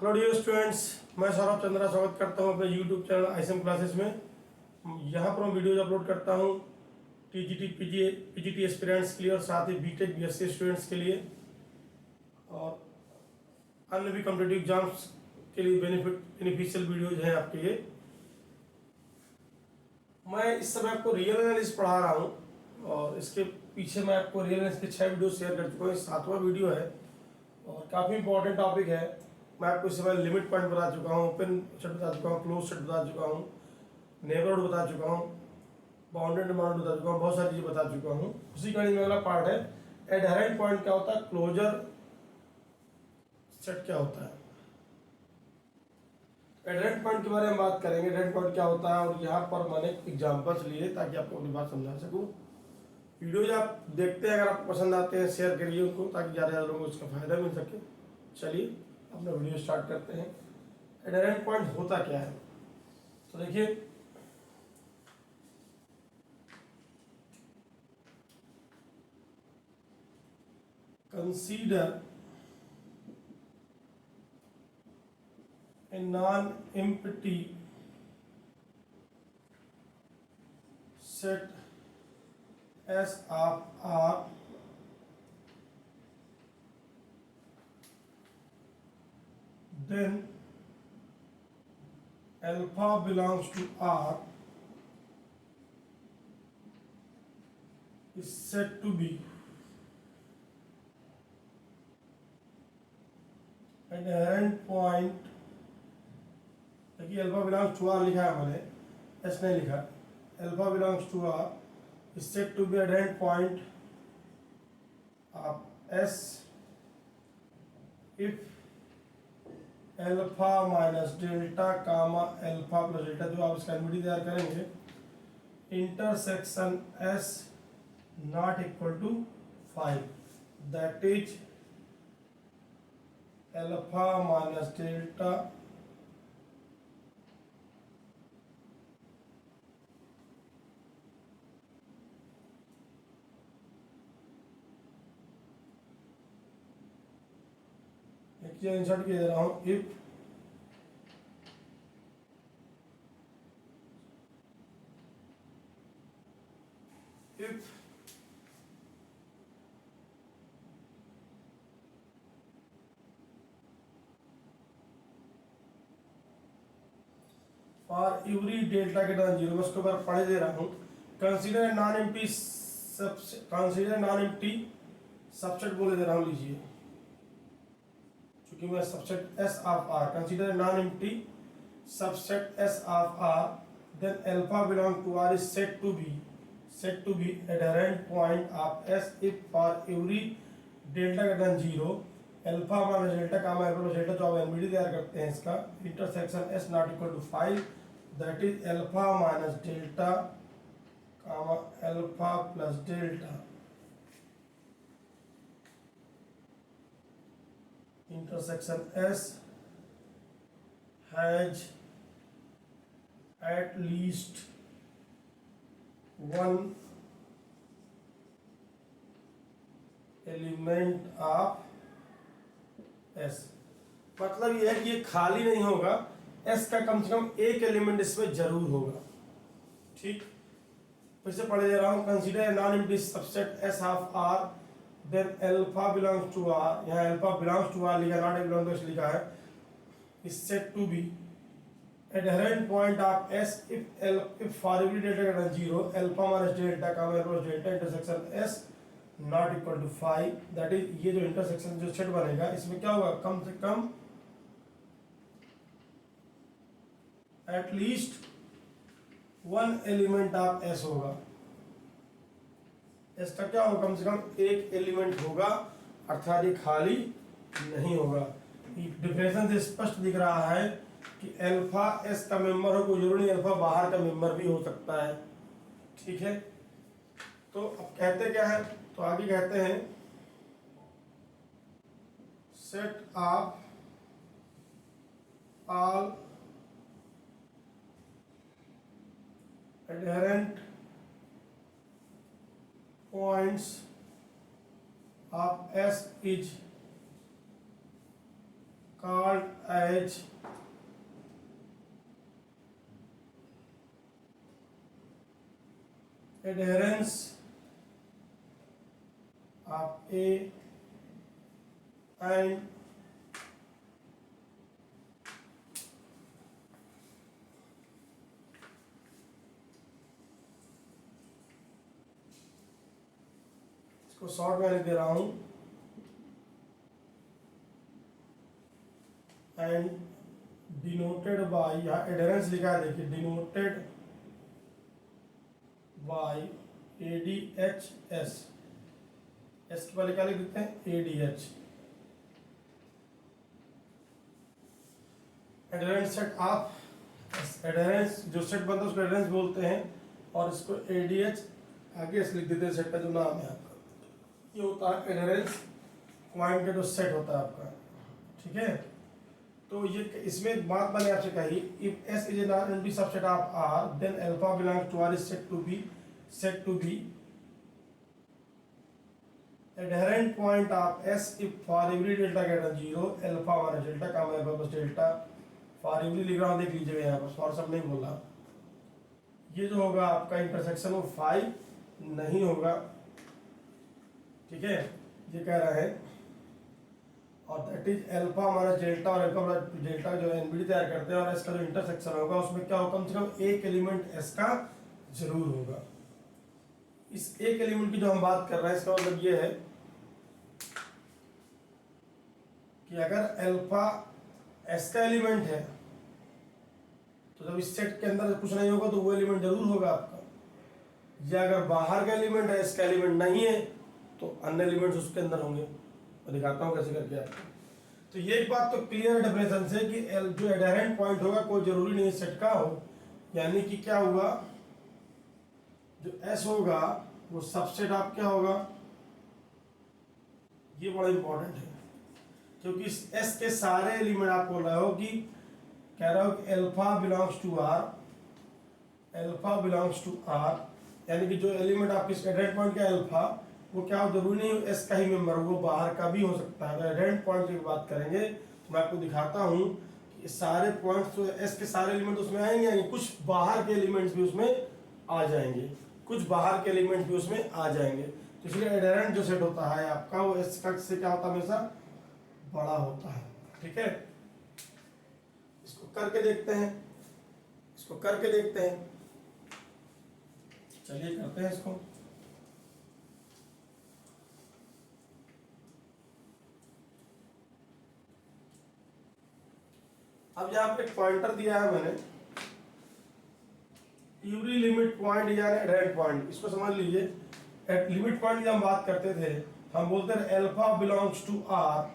Hello dear students, मैं सौरभ चंद्रा स्वागत करता हूं अपने यूट्यूब चैनल आईएसएम क्लासेस में। यहां पर मैं वीडियोज अपलोड करता हूं टीजीटी पीजीटी एस्पिरेंट्स के लिए और साथ ही बीटेक बीएससी स्टूडेंट्स के लिए और अन्य भी कॉम्पिटिटिव एग्जाम्स के लिए बेनिफिशियल वीडियोज हैं आपके लिए। मैं इस समय आपको रियल एनालिसिस पढ़ा रहा हूं और इसके पीछे मैं आपको रियल एनालिसिस के 6 वीडियो शेयर कर चुका हूँ। 7वां वीडियो है और काफ़ी इंपॉर्टेंट टॉपिक है। मैं आपको इस समय लिमिट पॉइंट बता चुका हूँ, ओपन सेट बता चुका हूँ, क्लोज सेट बता चुका हूँ, नेबरहुड बता चुका हूँ, बाउंडेड डिमांड बता चुका हूँ, बहुत सारी चीज़ें बता चुका हूँ। उसी का अगला पार्ट है एडहेरेंट पॉइंट क्या होता है, क्लोजर सेट क्या होता है। एडहेरेंट पॉइंट के बारे में बात करेंगे, एडहेरेंट पॉइंट क्या होता है और यहाँ पर मैंने एग्जाम्पल्स लिए ताकि आपको अपनी बात समझा सकूँ। वीडियोज आप देखते हैं, अगर आपको पसंद आते हैं शेयर करिए उनको ताकि ज़्यादा लोगों को इसका फायदा मिल सके। चलिए अपना वीडियो स्टार्ट करते हैं। एडहेरेंट पॉइंट होता क्या है, तो देखिए consider a non empty set S of R then alpha belongs to R is said to be adherent point। देखिए अल्फा बिलोंग्स टू आर लिखा है मैंने, एस नहीं लिखा। Alpha belongs to R is said to be adherent point of S if alpha minus delta comma alpha plus delta, जो आप इसका NVD तैयार करेंगे, intersection S not equal to 5, that is alpha minus delta एक चीज insert किए दे रहा हूं, इफ फॉर एवरी डेल्टा के टर्न जीरो, मैं उसके ऊपर पढ़े दे रहा हूं। कंसीडर नॉन एम्प्टी सबसेट बोले दे रहा हूं, लीजिए क्योंकि मैं subset S of R, consider non empty subset S of R, then alpha belong to R is said to be adherent point of S if for every delta greater than 0 alpha minus delta comma alpha plus delta, जो आप NVD तैयार करते हैं इसका, intersection S not equal to 5, that is alpha minus delta comma alpha plus delta, intersection S has at least one element of S। मतलब यह है कि ये खाली नहीं होगा, S का कम से कम एक एलिमेंट इसमें जरूर होगा। ठीक, फिर से पढ़े दे रहा हूं, consider non empty subset S of R then alpha belongs to R, यहाँ अल्फा बिलोंग्स टू R लिखा, नॉट बिलोंग टू लिखा है, is said to be adherent point of S if for every delta greater than 0 alpha minus delta comma alpha plus delta intersection S not equal to 5, that is ये जो intersection जो set बनेगा इसमें क्या होगा, कम से कम at least one element of S होगा। S का क्या होगा, कम से कम एक एलिमेंट होगा, अर्थात ये खाली नहीं होगा। डिफिनेशन से स्पष्ट दिख रहा है कि अल्फा एस का मेंबर हो, कोई जरूरी नहीं अल्फा बाहर का मेंबर भी हो सकता है। ठीक है, तो अब कहते क्या है, तो आगे कहते हैं set of all adherent points of S is called as adherence of A and इसको शॉर्ट में लिख दे रहा हूं, एंड डिनोटेड बाय, यहाँ एडहेरेंस लिखा है देखिए, डिनोटेड बाय ADHS, एस के पहले क्या लिख देते हैं ADH, adherence set of, adherence जो सेट बनता है उसको एडहेरेंस बोलते हैं, और इसको ADH आगे से लिख देते हैं, सेट का जो नाम है आपका, ये होता है एडहेरेंस पॉइंट का जो सेट होता है आपका, ठीक है। तो ये इसमें एक बात मैंने आपसे कही, if S is a non-empty subset of R, then alpha belongs to R is said to be adherent point of S if for every delta greater than 0 alpha minus delta come alpha plus delta, for every लिख रहा हूँ, देख लीजिएगा यहाँ पर, for सब नहीं बोला, ये जो होगा आपका इंटरसेक्शन ऑफ 5 नहीं होगा, ठीक है, ये कह रहा है, और that is alpha minus delta, और अल्फा माइनस डेल्टा जो एनबीडी तैयार करते हैं, और इसका जो इंटरसेक्शन होगा उसमें क्या होगा, कम से कम एक एलिमेंट एस का जरूर होगा। इस एक एलिमेंट की जो हम बात कर रहे हैं, इसका मतलब ये है कि अगर अल्फा एस का एलिमेंट है तो जब इस सेट के अंदर कुछ नहीं होगा तो वो एलिमेंट जरूर होगा आपका, या अगर बाहर का एलिमेंट है, एस का एलिमेंट नहीं है, तो अन्य एलिमेंट्स उसके अंदर होंगे। मैं दिखाता हूँ कैसे करके आपको। तो ये एक बात तो क्लियर है डेफिनेशन से कि जो एडहेरेंट पॉइंट होगा कोई जरूरी नहीं सेट का हो, यानी कि क्या हुआ, जो एस होगा वो सबसेट आप क्या होगा, ये बड़ा इंपॉर्टेंट है, क्योंकि इस एस के सारे एलिमेंट आप बोल रहे हो कि कह रहा हो कि alpha belongs to R, alpha belongs to R, यानी कि जो एलिमेंट आपके एडहेरेंट पॉइंट का अल्फा, वो क्या जरूरी नहीं एस का ही मेंबर हो, वो बाहर का भी हो सकता है। अगर एडहेरेंट पॉइंट की बात करेंगे तो मैं आपको दिखाता हूँ कि सारे पॉइंट्स तो एस के सारे एलिमेंट उसमें आएंगे, कुछ बाहर के एलिमेंट्स भी उसमें आ जाएंगे, कुछ बाहर के एलिमेंट भी उसमें आ जाएंगे। तो इसलिए एडहेरेंट जो सेट होता है आपका वो एस का से क्या होता है, हमेशा बड़ा होता है, ठीक है। इसको करके देखते हैं, इसको करके देखते हैं, चलिए करते हैं इसको। अब यहाँ पे पॉइंटर दिया है मैंने, एवरी लिमिट पॉइंट यानी एडहेरेंट पॉइंट, इसको समझ लीजिए। एट लिमिट पॉइंट जब हम बात करते थे हम बोलते थे alpha belongs to R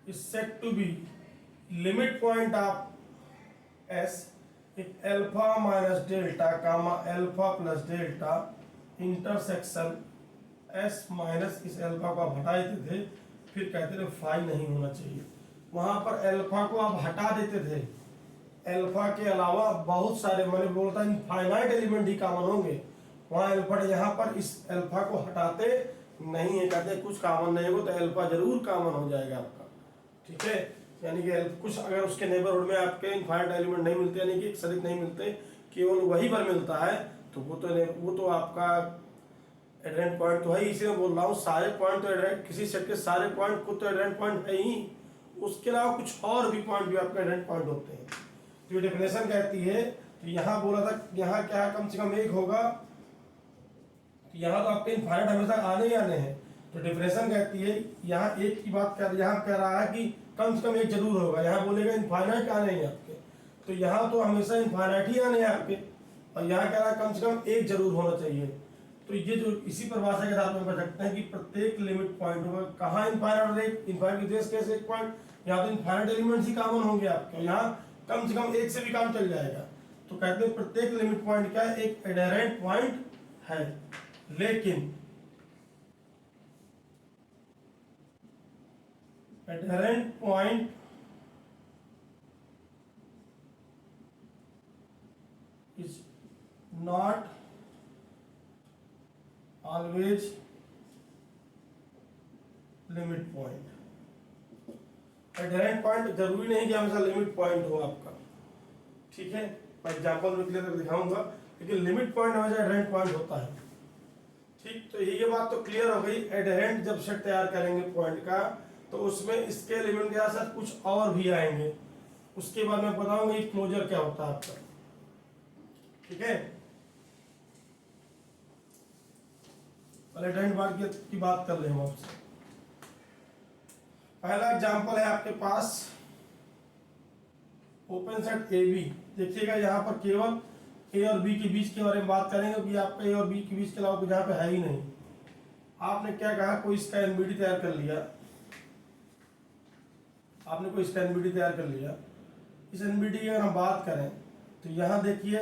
is set to be limit point of S if alpha minus delta comma alpha plus delta intersection S minus इस अल्फा को आप हटा देते थे, फिर कहते थे फाई नहीं होना चाहिए। वहां पर अल्फा को आप हटा देते थे, अल्फा के अलावा बहुत सारे, मैंने बोलता इनफाइनाइट एलिमेंट ही कॉमन होंगे, वहां अल्फा, यहाँ पर इस अल्फा को हटाते नहीं है, कहते कुछ कॉमन नहीं हो तो अल्फा जरूर कॉमन हो जाएगा आपका, ठीक है। यानी कि कुछ अगर उसके नेबरहुड में आपके इनफाइनाइट एलिमेंट नहीं मिलते, यानी कि सदिक नहीं मिलते, केवल वही पर मिलता है, तो वो तो आपका एडहेरेंट पॉइंट तो है ही। इसीलिए बोल रहा हूँ सारे पॉइंट तो एडहेरेंट, किसी सेट के सारे पॉइंट को तो एडहेरेंट पॉइंट है ही, उसके अलावा कुछ और भी पॉइंट भी आपके एडहेरेंट पॉइंट होते हैं। जो डेफिनेशन कहती है, तो यहाँ बोला था यहाँ क्या कम से कम एक होगा, तो यहाँ तो आपके इनफाइनाइट हमेशा आने ही आने हैं, तो डेफिनेशन कहती है यहाँ एक की बात कर, यहाँ कह रहा है कि कम से कम एक जरूर होगा, यहाँ बोलेगा इनफाइनाइट आने हैं आपके, तो यहाँ तो हमेशा इनफाइनाइट ही आने हैं आपके, और यहाँ कह रहा है कम से कम एक जरूर होना चाहिए। तो ये जो इसी परिभाषा के साथ में कह सकते हैं कि प्रत्येक लिमिट पॉइंट होगा, कहाँ इनफाइनाइट, इनफाइनाइट की उद्देश्य कैसे एक पॉइंट, यहाँ तो इनफाइनाइट एलिमेंट्स ही कॉमन होंगे आपके, यहाँ कम से कम एक से भी काम चल जाएगा। तो कहते हैं प्रत्येक लिमिट पॉइंट क्या है, एक एडहेरेंट पॉइंट है, लेकिन adherent point is not always limit point. Adherent point जरूरी नहीं कि हमेशा लिमिट पॉइंट हो आपका, ठीक है, मैं एग्जांपल में क्लियर करके दिखाऊंगा, लेकिन लिमिट पॉइंट हमेशा एडहेरेंट पॉइंट होता है। ठीक, तो ये बात तो क्लियर हो गई। एडहेरेंट जब सेट तैयार करेंगे पॉइंट का तो उसमें इसके एलिमेंट के साथ कुछ और भी आएंगे, उसके बाद मैं बताऊंगा ये क्लोजर क्या होता है आपका, ठीक है। पहले एडहेरेंट पॉइंट की बात कर ले हम आपसे। पहला एग्जांपल है आपके पास ओपन सेट ए बी। देखिएगा यहाँ पर केवल ए और बी के बीच के बारे में बात करेंगे कि आपका ए और बी के बीच के अलावा कुछ यहाँ पे है ही नहीं। आपने क्या कहा, कोई इसका एनबीडी तैयार कर लिया, आपने कोई इसका एनबीडी तैयार कर लिया। इस एनबीडी की अगर हम बात करें तो यहाँ देखिए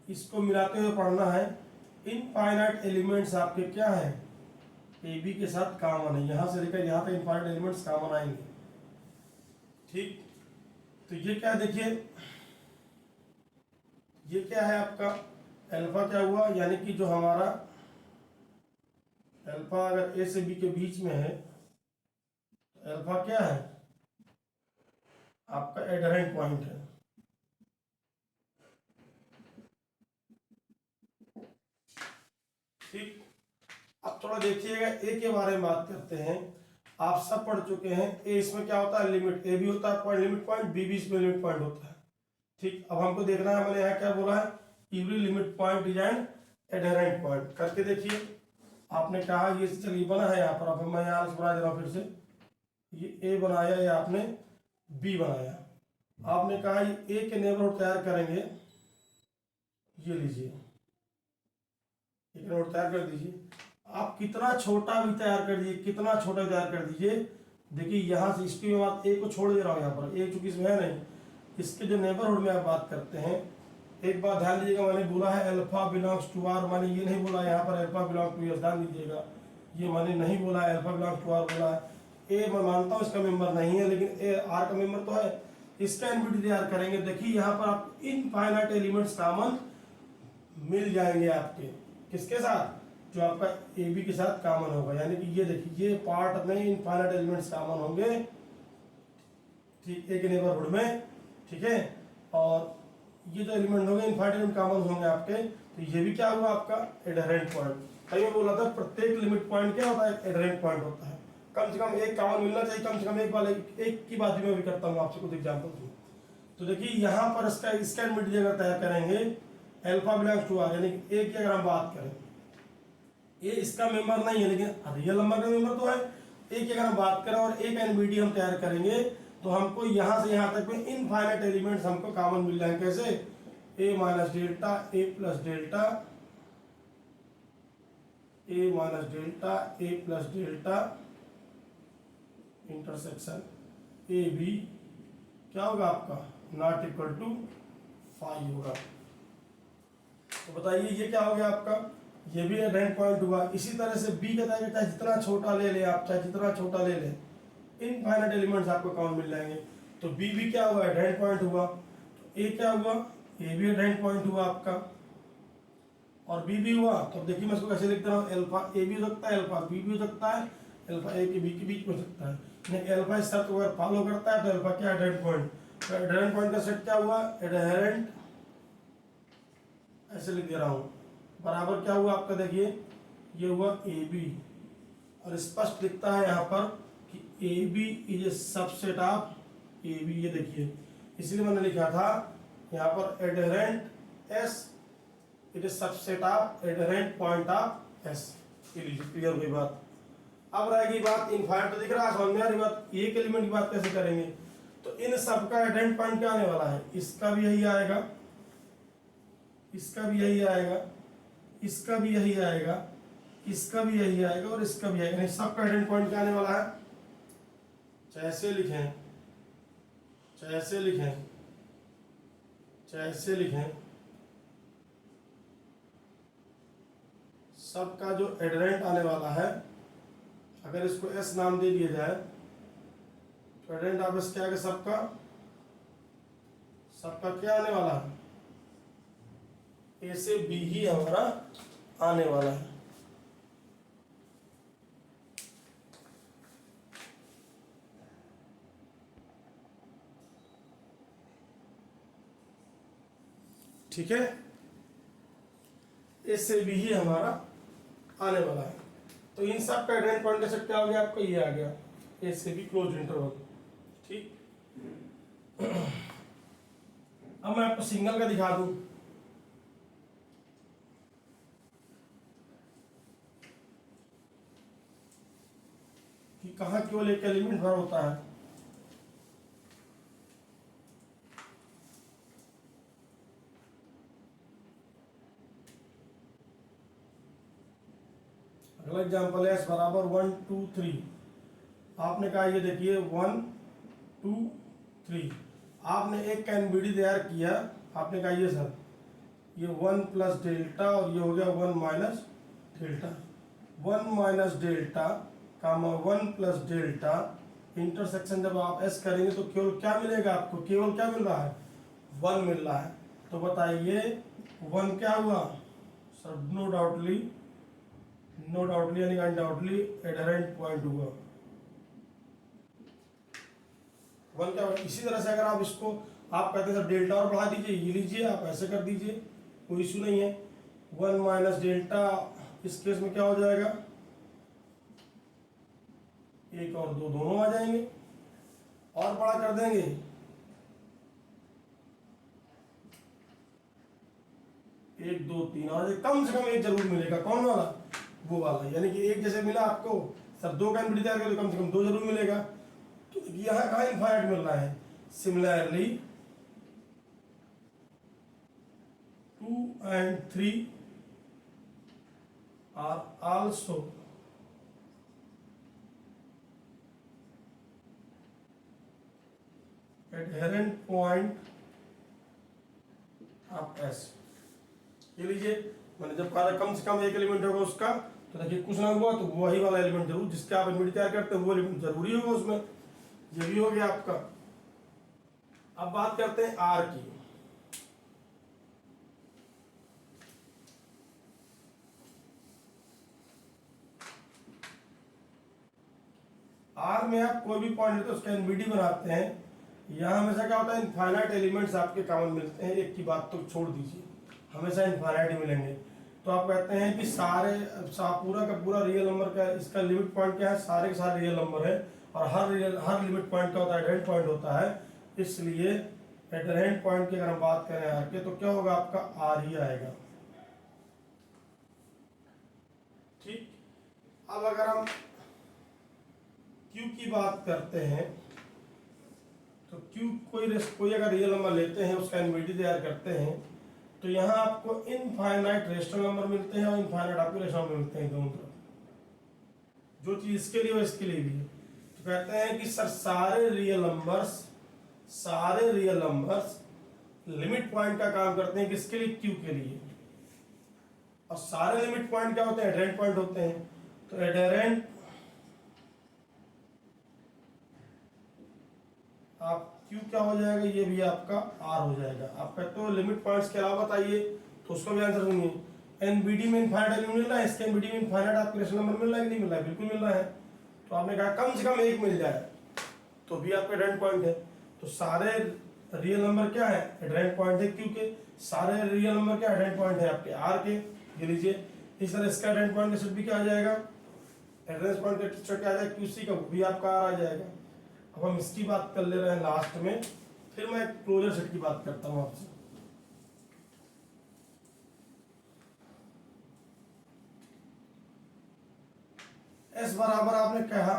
इसको मिलाते हुए पढ़ना है। इनफाइनाइट एलिमेंट्स आपके क्या है, ए बी के साथ कॉमन है, यहाँ से लेकर यहाँ तक इनफाइनाइट एलिमेंट्स कॉमन आएंगे। ठीक, तो ये क्या देखिए, ये क्या है आपका अल्फा क्या हुआ, यानी कि जो हमारा अल्फा अगर ए से बी के बीच में है तो अल्फा क्या है आपका एडहेरेंट पॉइंट है। ठीक, अब थोड़ा देखिएगा ए के बारे में बात करते हैं। आप सब पढ़ चुके हैं ए, इसमें क्या होता है लिमिट, ए भी होता है पॉइंट लिमिट पॉइंट, बी भी इसमें लिमिट पॉइंट होता है। ठीक, अब हमको देखना है, मैंने यहाँ क्या बोला है, every limit point is an adherent point. करके देखिए, आपने कहा ये चलिए बना है यहाँ पर, अब मैं यहाँ से बना दे रहा हूँ फिर से, ये ए बनाया या आपने बी बनाया। आपने कहा ये ए के नेबरहुड तैयार करेंगे, ये लीजिए एक नेबरहुड तैयार कर दीजिए। आप कितना छोटा भी तैयार कर दीजिए, कितना छोटा तैयार कर दीजिए। देखिए यहाँ से इसकी बात ए को छोड़ दे रहा हूँ, यहाँ पर ए चूंकि इसमें है नहीं, इसके जो नेबरहुड में आप बात करते हैं, एक बात ध्यान दीजिएगा, मैंने बोला है अल्फा बिलोंग्स टू आर, मैंने ये नहीं बोला यहाँ पर अल्फा बिलोंग टू एस, ध्यान दीजिएगा, ये मैंने नहीं बोला है अल्फा बिलोंग टू आर बोला है। ए मैं मानता हूँ इसका मेंबर नहीं है, लेकिन ए आर का मेंबर तो है। इसका एनबीडी तैयार करेंगे, देखिए यहाँ पर आप इनफाइनाइट एलिमेंट्स कॉमन मिल जाएंगे आपके, किसके साथ, जो आपका ए बी के साथ कॉमन होगा, यानी कि ये देखिए ये पार्ट में इनफाइनाइट एलिमेंट्स कॉमन होंगे, ठीक, एक नेबरहुड में, ठीक है। और ये जो एलिमेंट होंगे इनफाइनाइट एलिमेंट कॉमन होंगे आपके, तो ये भी क्या हुआ आपका एडहेरेंट पॉइंट। कहीं मैं बोला था प्रत्येक लिमिट पॉइंट क्या होता है, एडहेरेंट पॉइंट होता है, कम से कम एक कॉमन मिलना चाहिए, कम से कम एक बार एक की बात मैं भी करता हूँ आपसे कुछ एग्जाम्पल दूँ। तो देखिए यहाँ पर इसका एनबीडी अगर तैयार करेंगे अल्फा बिलोंग्स टू आर, यानी कि ए की अगर हम बात करें, ये इसका मेंबर नहीं है लेकिन रियल नंबर का मेंबर तो है। ए की अगर हम बात करें और एक एनबीडी हम तैयार करेंगे तो हमको यहाँ से यहाँ तक में इनफाइनाइट एलिमेंट्स हमको कॉमन मिल जाएंगे। कैसे, A minus delta, A plus delta, A minus delta, A plus delta, intersection A B क्या होगा आपका नॉट इक्वल टू 5 होगा। तो बताइए ये क्या हो गया आपका, ये भी एडहेरेंट पॉइंट हुआ। इसी तरह से बी का चाहे जितना छोटा ले ले आप, चाहे जितना छोटा ले ले, इनफाइनाइट एलिमेंट्स आपको कॉमन मिल जाएंगे। तो बी भी क्या हुआ एडहेरेंट पॉइंट हुआ, तो ए क्या हुआ, ए भी एडहेरेंट पॉइंट हुआ आपका, और बी भी हुआ। तो देखिए मैं इसको कैसे लिख रहा हूँ, अल्फा ए भी हो सकता है, अल्फा बी भी हो सकता है, अल्फा ए के बी के बीच में हो सकता है। अल्फा इस शर्त को अगर फॉलो करता है तो अल्फा क्या एडहेरेंट पॉइंट, तो एडहेरेंट पॉइंट का सेट क्या हुआ एडहेरेंट, ऐसे लिख दे रहा हूँ, बराबर क्या हुआ आपका, देखिए ये हुआ ए बी, और स्पष्ट लिखता है यहाँ पर कि A B is a subset of A B. ये देखिए इसलिए मैंने लिखा था यहाँ पर adherent S it is subset of adherent point of S. Clear हुई बात। अब रहेगी बात इनफाइनाइट, तो दिख रहा है समझ में आ रही बात, एक एलिमेंट की बात कैसे करेंगे। तो इन सब का एडहेरेंट पॉइंट क्या आने वाला है, इसका भी यही आएगा, इसका भी यही आएगा, इसका भी यही आएगा, इसका भी यही आएगा, और इसका भी आएगा। सबका एडहेरेंट पॉइंट क्या आने वाला है, चाहे ऐसे लिखें, चाहे ऐसे लिखें, चाहे ऐसे लिखें, सबका जो एडहेरेंट आने वाला है, अगर इसको एस नाम दे दिया जाए तो एडहेरेंट ऑफ एस क्या है, सबका सबका क्या आने वाला है, ए से बी ही हमारा आने वाला है। ठीक है, ए से बी ही हमारा आने वाला है। तो इन सब का एडहेरेंट पॉइंट कैसे क्या हो गया आपका, ये आ गया ए से बी क्लोज इंटरवल। ठीक, अब मैं आपको सिग्नल का दिखा दूं। कि कहाँ केवल एक एलिमेंट भर होता है। अगला एग्जाम्पल है एस बराबर 1 2 3। आपने कहा ये देखिए 1 2 3, आपने एक का एनबीडी तैयार किया। आपने कहा ये सर ये 1 प्लस डेल्टा और ये हो गया 1 माइनस डेल्टा। 1 माइनस डेल्टा कामा 1 प्लस डेल्टा इंटरसेक्शन जब आप एस करेंगे तो केवल क्या मिलेगा आपको, केवल क्या मिल रहा है, 1 मिल रहा है। तो बताइए 1 क्या हुआ सर, नो डाउटली यानी अनडाउटली एडहेरेंट पॉइंट हुआ। 1 क्या हुआ। इसी तरह से अगर आप इसको आप कहते हैं सर डेल्टा और बढ़ा दीजिए, ये लीजिए आप ऐसे कर दीजिए, कोई इशू नहीं है। 1 माइनस डेल्टा इस केस में क्या हो जाएगा, 1 और 2 दोनों आ जाएंगे, और बड़ा कर देंगे 1 2 3 आ जाए, कम से कम एक जरूर मिलेगा। कौन वाला, वो वाला, यानी कि एक जैसे मिला आपको सर 2 का एनबीडी तैयार करें तो कम से कम 2 जरूर मिलेगा। तो यहाँ कहाँ इनफाइनाइट मिल रहा है। Similarly 2 and 3 are also adherent point of S। ये लीजिए, मैंने जब कहा कम से कम एक एलिमेंट होगा उसका, तो देखिए कुछ ना हुआ तो वही वाला एलिमेंट जरूर, जिसके आप एनबीडी तैयार करते हैं वो एलिमेंट जरूरी होगा उसमें। ये भी हो गया आपका। अब बात करते हैं आर की। आर में आप कोई भी पॉइंट लेते हैं उसका एनबीडी बनाते हैं। यहाँ हमेशा क्या होता है, इनफाइनाइट एलिमेंट्स आपके कॉमन मिलते हैं। एक की बात तो छोड़ दीजिए, हमेशा इनफाइनाइट ही मिलेंगे। तो आप कहते हैं कि पूरा का पूरा रियल नंबर का इसका लिमिट पॉइंट क्या है, सारे के सारे रियल नंबर है, और हर लिमिट पॉइंट का होता है एडहेरेंट पॉइंट होता है। इसलिए एडहेरेंट पॉइंट की अगर हम बात करें आर के, तो क्या होगा आपका आर ही आएगा। ठीक, अब अगर हम क्यू की बात करते हैं, तो क्यू कोई अगर रियल नंबर लेते हैं उसका एनबीडी तैयार करते हैं, तो यहाँ आपको इनफाइनाइट रेशनल नंबर मिलते हैं और इनफाइनाइट आपको रेशनल नंबर मिलते हैं दोनों तरफ। जो चीज इसके लिए हो इसके लिए भी है। तो कहते हैं कि सर सारे रियल नंबर्स लिमिट पॉइंट का काम करते हैं, किसके लिए, क्यू के लिए। और सारे लिमिट पॉइंट क्या होते हैं, एडहेरेंट पॉइंट होते हैं। तो एडहेरेंट आप क्यू क्या हो जाएगा, ये भी आपका आर हो जाएगा। आप कहते हो लिमिट पॉइंट्स के अलावा बताइए, तो उसका भी आंसर सुनिए। एनबीडी में इनफाइनाइट एलिमेंट मिल रहा है, इसके एनबीडी में इनफाइनाइट आपके रेशनल नंबर मिल रहा है कि नहीं मिल रहा है, बिल्कुल मिल रहा है। तो आपने कहा कम से कम एक मिल जाए तो भी आपका एडहेरेंट पॉइंट है। तो सारे रियल नंबर क्या है, एडहेरेंट पॉइंट है क्यू के। सारे रियल नंबर क्या एडहेरेंट पॉइंट है आपके आर के। ये लीजिए, इस तरह इसका एडहेरेंट पॉइंट का सेट भी क्या आ जाएगा, एड्रेस पॉइंट का सेट क्या आ जाएगा, क्यूसी का, वो भी आपका आर आ जाएगा। अब हम इसकी बात कर ले रहे हैं लास्ट में, फिर मैं क्लोजर सेट की बात करता हूं आपसे। एस बराबर आपने कहा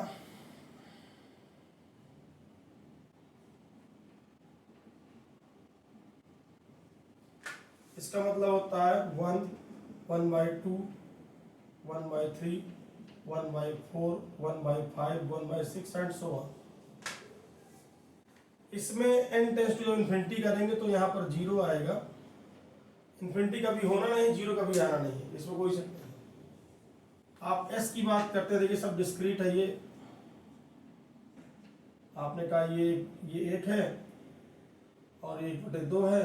इसका मतलब होता है 1 1/2 1/3 1/4 1/5 1/6 एंड सो ऑन। इसमें n टेंस टू इन्फिनिटी करेंगे तो यहाँ पर 0 आएगा। इन्फिनिटी कभी होना नहीं, 0 कभी आना नहीं है, इसमें कोई शक नहीं। आप s की बात करते हैं, देखिए सब डिस्क्रीट है। ये आपने कहा ये 1 है और 1/2 है,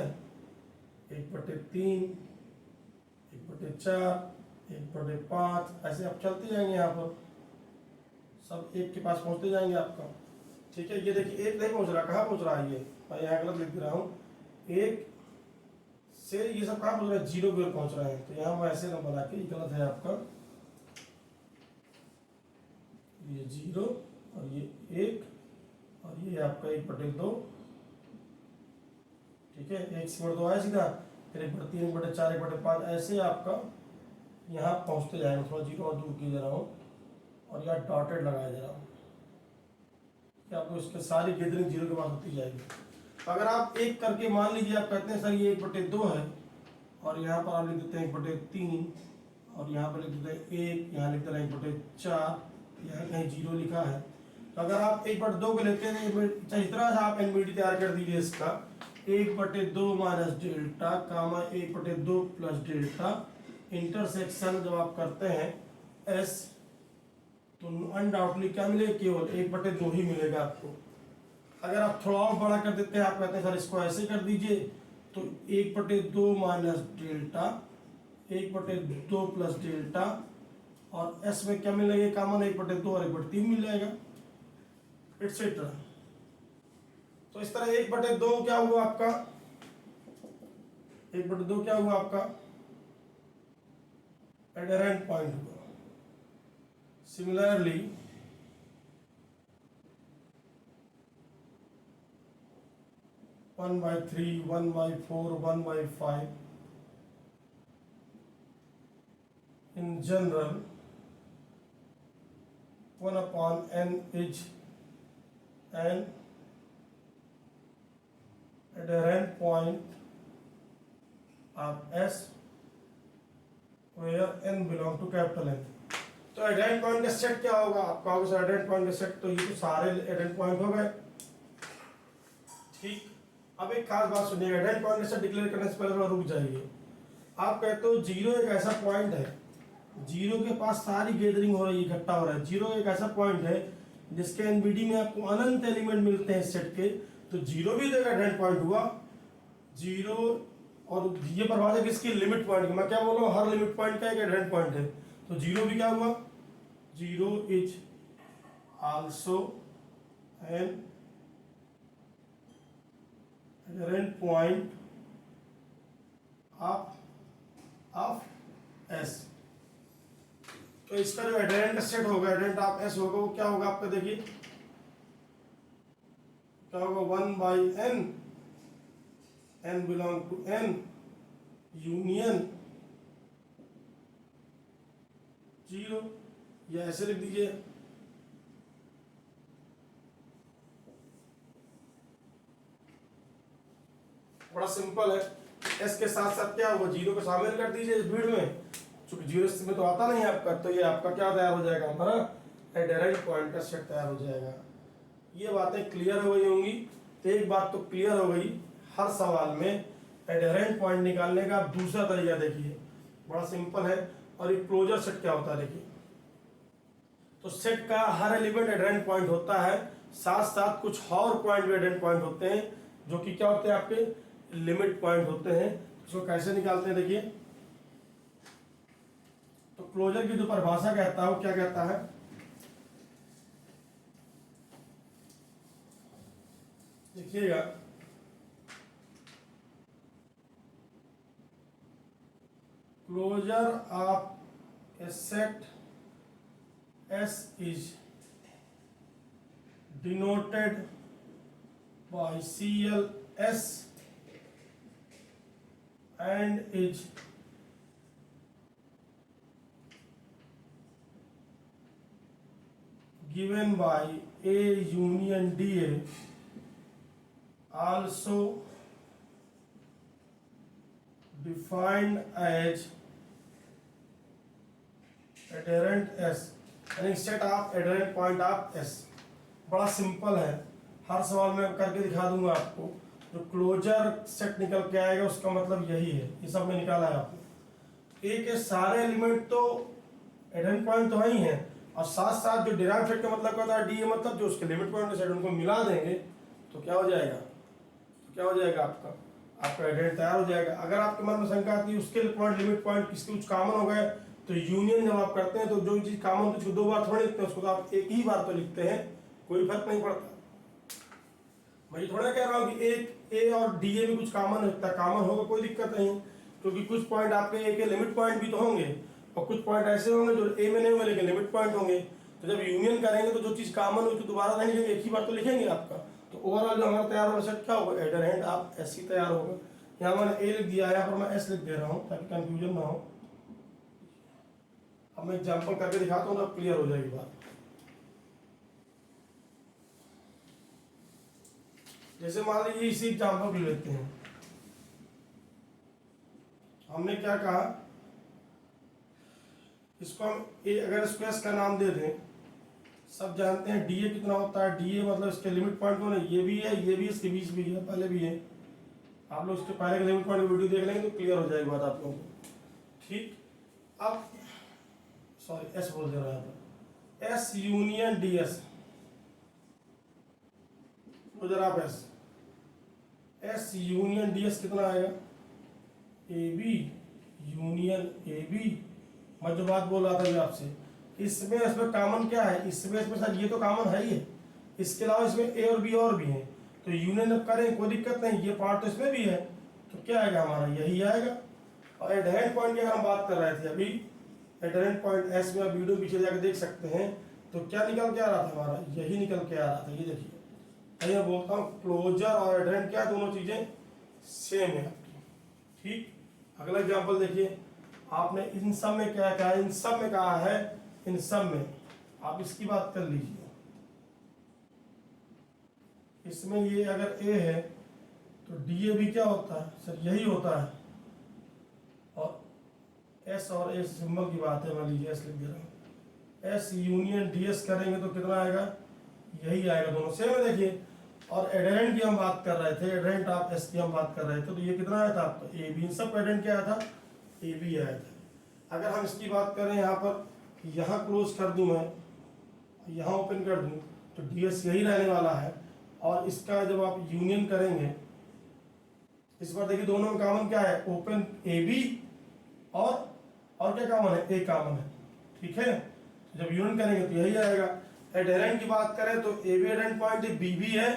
1/3 1/4 1/5, ऐसे आप चलते जाएंगे। यहाँ पर सब 1 के पास पहुंचते जाएंगे आपका। ठीक है, ये देखिए 1 नहीं पहुंच रहा, कहाँ पहुंच रहा है ये, मैं यहाँ गलत लिख रहा हूँ। 1 से ये सब कहाँ पहुंच रहा है, जीरो की ओर पहुंच रहा है। तो यहाँ मैं ऐसे ना बना के, ये गलत है आपका, ये जीरो और ये एक और ये आपका 1/2, ठीक है। 1/2 आया सीधा, फिर 1/3, 1/4, 1/5 ऐसे आपका यहाँ पहुँचते जाएगा। थोड़ा जीरो और दूर की दे रहा हूँ और यहाँ डॉटेड लगाया दे रहा हूँ कि आपको इसके सारी गैदरिंग जीरो के पास होती जाएगी। अगर आप एक करके मान लीजिए, आप कहते हैं सर ये 1/2 है और यहाँ पर आप लिख देते हैं 1/3 और यहाँ पर लिख देते हैं 1, यहाँ लिख देते हैं 1/4, यहाँ कहीं जीरो लिखा है। तो अगर आप 1/2 को लेते हैं, चाहे इतना सा आप एनवीडी तैयार कर दीजिए इसका, 1/2 माइनस डेल्टा कामा 1/2 प्लस डेल्टा, इंटरसेक्शन जब आप करते हैं एस, तो अनडाउटली क्या मिलेगा, केवल 1/2 ही मिलेगा आपको। अगर आप थोड़ा और बड़ा कर देते हैं, आप कहते हैं सर इसको ऐसे कर दीजिए, तो 1/2 माइनस डेल्टा, 1/2 प्लस डेल्टा, और एस में क्या मिलेगा कॉमन, 1/2 और 1/3 मिल जाएगा, एटसेट्रा। तो इस तरह 1/2 क्या हुआ आपका, 1/2 क्या हुआ आपका, एडहेरेंट पॉइंट हुआ। Similarly one by 3, 1/4, 1/5 in general 1/n is an adherent point of S where n belong to capital N। तो एडेंट पॉइंट का सेट क्या होगा, आपका होगा एडेंट पॉइंट का सेट। तो ये तो सारे एडेंट पॉइंट हो गए, ठीक। अब एक खास बात सुनिए, एडेंट पॉइंट का सेट डिक्लेयर करने से पहले थोड़ा रुक जाइए। आप कहते हो जीरो एक ऐसा पॉइंट है, जीरो के पास सारी गैदरिंग हो रही है, इकट्ठा हो रहा है। जीरो एक ऐसा पॉइंट है जिसके एनबीडी में आपको अनंत एलिमेंट मिलते हैं सेट के, तो जीरो भी तो एक एडेंट पॉइंट हुआ। जीरो और ये परिभाषा किसकी, लिमिट पॉइंट की। मैं क्या बोल रहा हूँ, हर लिमिट पॉइंट का एक एडेंट पॉइंट है। तो जीरो भी क्या हुआ, zero is also an adherent point of S. तो इसका जो एडेंट सेट होगा, एडेंट ऑफ एस होगा, वो क्या होगा आपका, देखिए क्या होगा, 1/n, n belong to n union zero, या ऐसे लिख दीजिए, बड़ा सिंपल है। एस के साथ साथ क्या होगा, जीरो को शामिल कर दीजिए इस भीड़ में, चूंकि जीरो में तो आता नहीं आपका, तो ये आपका क्या तैयार हो जाएगा, हमारा एडेरेंट पॉइंट का सेट तैयार हो जाएगा। ये बातें क्लियर हो गई होंगी। तो एक बात तो क्लियर हो गई, हर सवाल में एडेरेंट पॉइंट निकालने का दूसरा तरीका देखिए, बड़ा सिंपल है। और ये क्लोजर सेट क्या होता है देखिए, तो सेट का हर एलिमेंट एडेरेंट पॉइंट होता है, साथ साथ कुछ और पॉइंट भी एडेरेंट पॉइंट होते हैं, जो कि क्या होते हैं, आपके लिमिट पॉइंट होते हैं। इसको कैसे निकालते हैं देखिए, तो क्लोजर की जो परिभाषा कहता है वो क्या कहता है, देखिएगा, closure of a set S is denoted by CLS and is given by A union DA, also defined as adherent S, यानी set of adherent point of S. बड़ा सिंपल है, हर सवाल में करके दिखा दूंगा आपको। जो क्लोजर सेट निकल के आएगा उसका मतलब यही है, ये सब में निकाला है आपने। ए के सारे एलिमेंट तो एडेरेंट पॉइंट तो वही है, और साथ साथ जो डिराइव सेट का मतलब क्या होता है, डी ए मतलब जो उसके लिमिट पॉइंट सेट, उनको मिला देंगे तो क्या हो जाएगा, तो क्या हो जाएगा आपका एडेरेंट तैयार हो जाएगा। अगर आपके मन में शंका आती है उसके पॉइंट लिमिट पॉइंट किसके कुछ कॉमन हो गए, तो यूनियन जब आप करते हैं तो जो चीज कॉमन उसको दो बार थोड़ी लिखते हैं, उसको तो आप एक ही बार तो लिखते हैं, कोई फर्क नहीं पड़ता। भाई थोड़ा कह रहा हूँ कि एक ए और डी ए में कुछ कॉमन होता है, कॉमन होगा कोई दिक्कत नहीं, क्योंकि कुछ पॉइंट आपके ए के लिमिट पॉइंट भी तो होंगे और कुछ पॉइंट ऐसे होंगे जो ए में नहीं होंगे लेकिन लिमिट पॉइंट होंगे। तो जब यूनियन करेंगे तो जो चीज़ कॉमन हुई तो दोबारा नहीं लिखेंगे, एक ही बार तो लिखेंगे आपका। तो ओवरऑल जो हमारा तैयार होगा सेट क्या होगा, एडहेरेंट आप एस सी तैयार होगा। यहाँ मैंने ए लिख दिया है, यहाँ पर मैं एस लिख दे रहा हूँ ताकि कंफ्यूजन ना हो। अब मैं एग्जाम्पल करके दिखाता हूँ, तब क्लियर हो जाएगी बात। जैसे मान लीजिए इसी एग्जाम्पल को लेते हैं, हमने क्या कहा, इसको हम ए, अगर इसको एस का नाम दे दें, सब जानते हैं डी ए कितना होता है, डी ए मतलब इसके लिमिट पॉइंट कौन है, ये भी है, ये भी, इसके बीच भी है, पहले भी है। आप लोग इसके पहले के लिमिट पॉइंट वीडियो देख लेंगे तो क्लियर हो जाएगी बात आप लोगों को। ठीक, अब सॉरी एस बोल दे रहा था, एस यूनियन डी एस, जरा आप एस यूनियन डी एस कितना आएगा, A B union A B. मैं जो बात बोल रहा था अभी आपसे, इसमें कॉमन क्या है, इसमें सर ये तो कॉमन है ही है, इसके अलावा इसमें ए और बी हैं, तो यूनियन अब करें कोई दिक्कत नहीं, ये पार्ट तो इसमें भी है, तो क्या आएगा हमारा, यही आएगा। और एडहेरेंट पॉइंट की अगर हम बात कर रहे थे अभी, एडहेरेंट पॉइंट एस में आप वीडियो पीछे जाकर देख सकते हैं, तो क्या निकल के आ रहा था हमारा, यही निकल के आ रहा था। ये देखिए, मैं बोलता हूँ क्लोजर और एडहेरेंट क्या, दोनों चीजें सेम है आपकी। ठीक, अगला एग्जाम्पल देखिए, आपने इन सब में क्या कहा, इन सब में कहा है, इन सब में आप इसकी बात कर लीजिए, इसमें ये अगर ए है तो डी ए भी क्या होता है सर, यही होता है। और एस और ए सिंबल की बात है, मान लीजिए एस लिख दे रहा हूँ, एस यूनियन डी एस करेंगे तो कितना आएगा, यही आएगा, दोनों सेम है देखिए। और एडहेरेंट की हम बात कर रहे थे, एडहेरेंट आप एस की हम बात कर रहे थे, तो ये कितना आया था आपका, ए बी, इन सब एडहेरेंट क्या आया था, ए बी आया था। अगर हम इसकी बात करें यहाँ पर, यहाँ क्लोज कर दूं मैं, यहाँ ओपन कर दूं, तो डी एस यही रहने वाला है। और इसका जब आप यूनियन करेंगे, इस बार देखिए दोनों में कॉमन क्या है, ओपन ए बी और क्या कॉमन है, ए कॉमन है। ठीक है, जब यूनियन करेंगे तो यही आएगा। एडहेरेंट की बात करें तो A B adherent point B भी है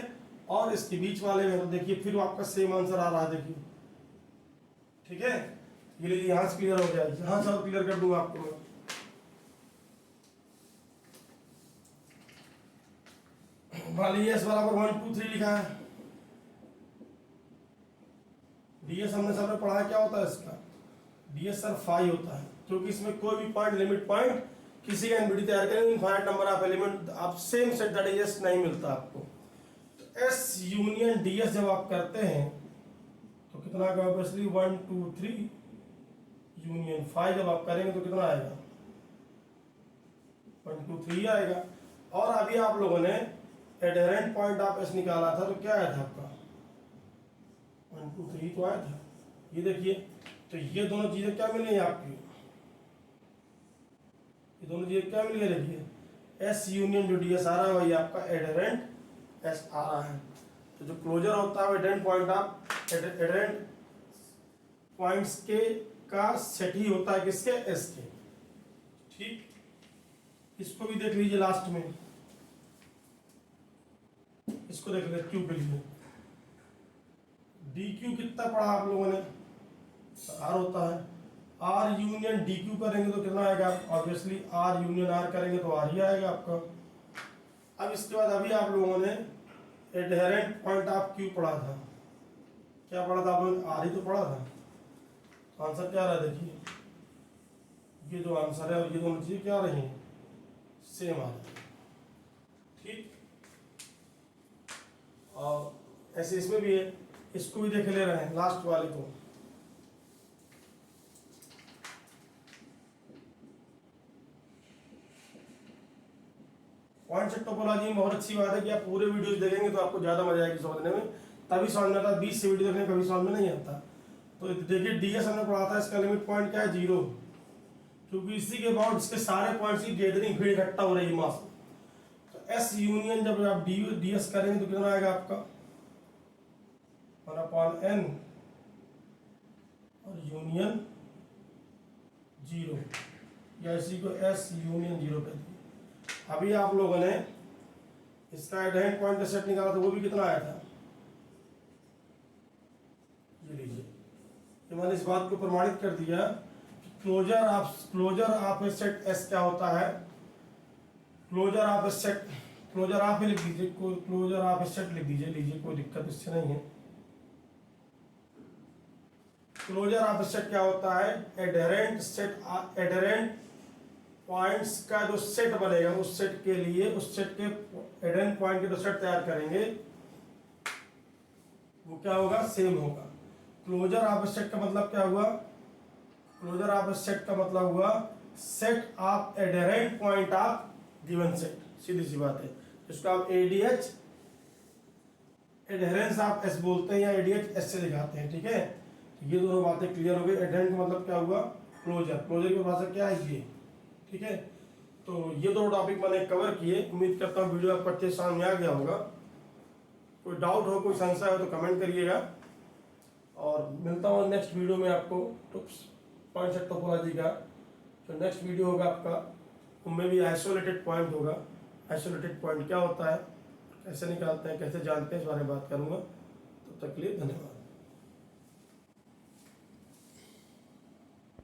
और इसके बीच वाले में, तो देखिए फिर आपका सेम आंसर आ रहा है, देखिए। ठीक है, ये लीजिए यहाँ से क्लियर हो जाएगा, यहाँ से और क्लियर कर दूंगा आपको मैं। मान लीजिए एस बराबर 1 2 3 लिखा है, डीएस हमने सबने पढ़ा क्या होता है इसका, डीएस सर 5 होता है, क्योंकि इसमें कोई भी पॉइंट, लिमिट पॉइंट किसी का एनबीडी तैयार करें, इनफाइनाइट नंबर ऑफ एलिमेंट, आप सेम सेट दैट इज नहीं मिलता आपको। तो एस यूनियन डीएस जब आप करते हैं तो कितना का, ऑब्वियसली 1 2 3 यूनियन 5 जब आप करेंगे तो कितना आएगा, 1 2 3 आएगा। और अभी आप लोगों ने एडहेरेंट पॉइंट आप एस निकाला था, तो क्या आया था आपका, 1 2 3 तो आया था। ये देखिए, तो ये दोनों चीजें क्या मिली आपकी, ये दोनों चीजें क्या मिली है, देखिए एस यूनियन जो डी एस आ रहा है वही आपका एडहेरेंट एस आ रहा है। तो जो क्लोजर होता है एडहेरेंट पॉइंट, आप एडहेरेंट पॉइंट्स के का सेट ही होता है, किसके, एस के। ठीक, इसको भी देख लीजिए लास्ट में, इसको देख लीजिए क्यू के लिए, डी क्यू कितना पढ़ा आप लोगों ने, आर होता है, आर यूनियन डी क्यू करेंगे तो कितना आएगा, ऑब्वियसली आर यूनियन आर करेंगे तो आर ही आएगा आपका। अब इसके बाद अभी आप लोगों ने एडहेरेंट पॉइंट ऑफ क्यू पढ़ा था, क्या पढ़ा था आप लोगों ने, आर ही तो पढ़ा था। तो आंसर क्या रहा है, देखिए ये जो आंसर है और ये दोनों चीजें क्या रही हैं, सेम आ रही है। ठीक, और ऐसे इसमें भी है, इसको भी देख ले रहे हैं लास्ट वाले को। पॉइंट सेट टोपोलॉजी में बहुत अच्छी बात है कि आप पूरे वीडियोस देखेंगे तो आपको ज्यादा मजा आएगी समझने में, तभी समझ में आता है, 20 से वीडियो देखने कभी समझ में नहीं आता। तो देखिए डीएस हमने पढ़ा था, इसका लिमिट पॉइंट क्या है, 0, क्योंकि इसी के बाद इसके सारे पॉइंट्स की गैदरिंग फिर इकट्ठा हो रही है मास। तो एस यूनियन जब आप डीएस करेंगे तो कितना आएगा आपका, 1/n और यूनियन 0, या इसी को एस यूनियन 0 कर दिए। अभी आप लोगों ने इसका एडहेरेंट पॉइंट का सेट निकाला था, वो भी कितना आया था, ये लीजिए, ये मैंने इस बात को प्रमाणित कर दिया कि closure of a set S क्या होता है। Closure of a set, closure of ही लिख दीजिए, क्लोजर ऑफ ए सेट लिख दीजिए, लीजिए कोई दिक्कत इससे नहीं है। क्लोजर ऑफ ए सेट क्या होता है, एडहेरेंट सेट, एडहेरेंट पॉइंट्स का जो सेट बनेगा उस सेट के लिए, उस सेट के एडहेरेंट पॉइंट के जो सेट तैयार करेंगे वो क्या होगा, सेम होगा। क्लोजर ऑफ ए सेट का मतलब क्या हुआ, क्लोजर ऑफ ए सेट का मतलब हुआ set of adherent point of given set, सीधी सी बात है, जिसको आप एडीएच एडहेरेंस ऑफ एस बोलते हैं या एडीएच एस से दिखाते हैं, ठीक है। ये दोनों बातें क्लियर हो गई। एडहेरेंट का मतलब क्या हुआ, क्लोजर, क्लोजर की भाषा क्या है ये, ठीक है। तो ये दोनों टॉपिक मैंने कवर किए, उम्मीद करता हूँ वीडियो आपको अच्छे समझ में आ गया होगा। कोई डाउट हो, कोई संशय हो तो कमेंट करिएगा, और मिलता हूँ नेक्स्ट वीडियो में आपको पॉइंट सेट टोपोलॉजी का। जो नेक्स्ट वीडियो होगा आपका, उनमें भी आइसोलेटेड पॉइंट होगा। आइसोलेटेड पॉइंट क्या होता है, कैसे निकालते हैं, कैसे जानते हैं, इस बारे में बात करूँगा। तब तक के लिए धन्यवाद।